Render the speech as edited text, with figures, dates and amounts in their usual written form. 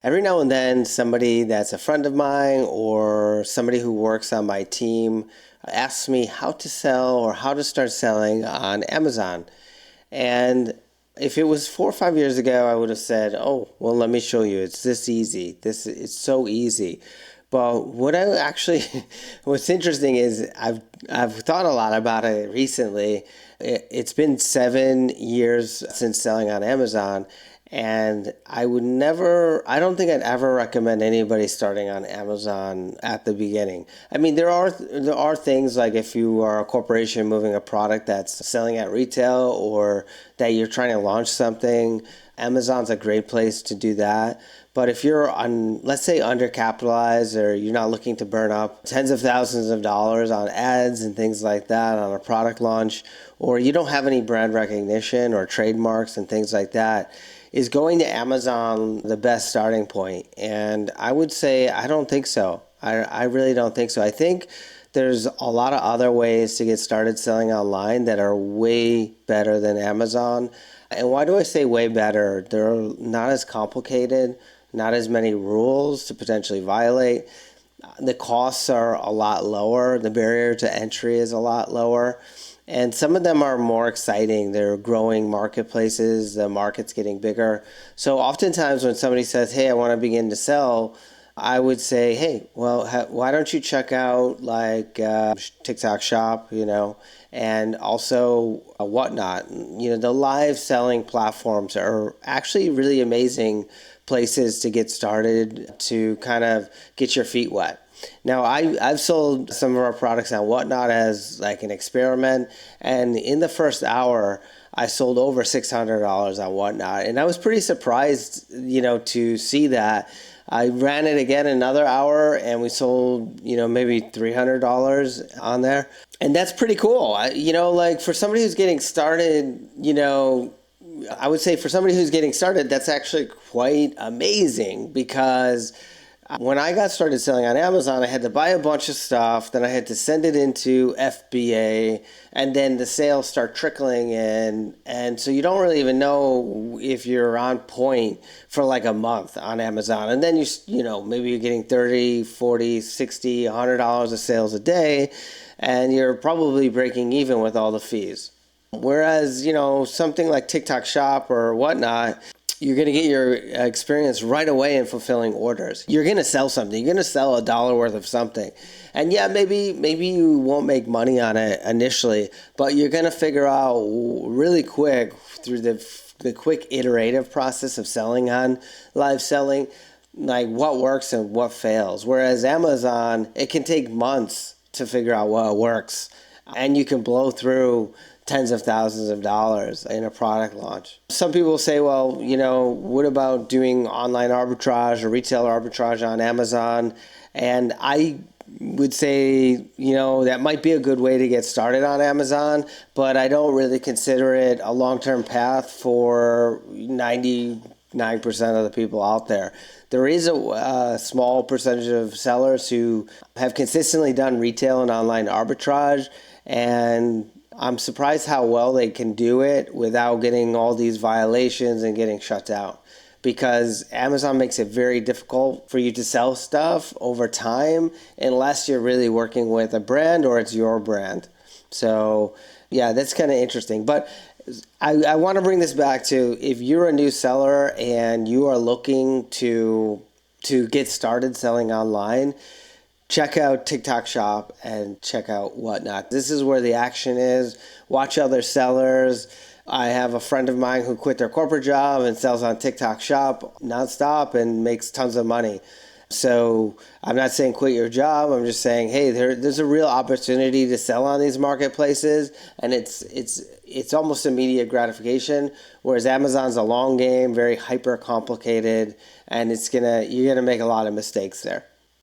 Every now and then, somebody that's a friend of mine or somebody who works on my team asks me how to sell or how to start selling on Amazon. And if it was 4 or 5 years ago, I would have said, "Oh, well, let me show you. It's this easy. This it's so easy." But what I actually, what's interesting is I've thought a lot about it recently. It's been 7 years since selling on Amazon, and I don't think I'd ever recommend anybody starting on Amazon at the beginning. I mean, there are things like if you are a corporation moving a product that's selling at retail or that you're trying to launch something, Amazon's a great place to do that. But if you're on, let's say, undercapitalized or you're not looking to burn up tens of thousands of dollars on ads and things like that on a product launch, or you don't have any brand recognition or trademarks and things like that, is going to Amazon the best starting point? And I would say I don't think so. I really don't think so. I think there's a lot of other ways to get started selling online that are way better than Amazon. And why do I say way better? They're not as complicated, not as many rules to potentially violate. The costs are a lot lower. The barrier to entry is a lot lower. And some of them are more exciting. They're growing marketplaces. The market's getting bigger. So oftentimes when somebody says, "Hey, I want to begin to sell," I would say, "Hey, well, why don't you check out like TikTok Shop, and also Whatnot. The live selling platforms are actually really amazing places to get started to kind of get your feet wet." Now, I've sold some of our products on Whatnot as like an experiment, and in the first hour, I sold over $600 on Whatnot, and I was pretty surprised, to see that. I ran it again another hour, and we sold, maybe $300 on there, and that's pretty cool. Like for somebody who's getting started, I would say for somebody who's getting started, that's actually quite amazing because when I got started selling on Amazon, I had to buy a bunch of stuff, then I had to send it into FBA, and then the sales start trickling in. And so you don't really even know if you're on point for like a month on Amazon. And then maybe you're getting 30, 40, 60, $100 of sales a day, and you're probably breaking even with all the fees. Whereas, something like TikTok Shop or Whatnot, you're going to get your experience right away in fulfilling orders. You're going to sell something. You're going to sell $1 worth of something. And yeah, maybe you won't make money on it initially, but you're going to figure out really quick through the quick iterative process of selling on live selling, like what works and what fails. Whereas Amazon, it can take months to figure out what works, and you can blow through tens of thousands of dollars in a product launch. Some people say, well, what about doing online arbitrage or retail arbitrage on Amazon? And I would say, that might be a good way to get started on Amazon, but I don't really consider it a long-term path for 99% of the people out there. There is a small percentage of sellers who have consistently done retail and online arbitrage, and I'm surprised how well they can do it without getting all these violations and getting shut down, because Amazon makes it very difficult for you to sell stuff over time unless you're really working with a brand or it's your brand. So yeah, that's kind of interesting. But I want to bring this back to, if you're a new seller and you are looking to get started selling online, check out TikTok Shop and check out Whatnot. This is where the action is. Watch other sellers. I have a friend of mine who quit their corporate job and sells on TikTok Shop nonstop and makes tons of money. So I'm not saying quit your job. I'm just saying, hey, there's a real opportunity to sell on these marketplaces, and it's almost immediate gratification. Whereas Amazon's a long game, very hyper complicated, and you're gonna make a lot of mistakes there.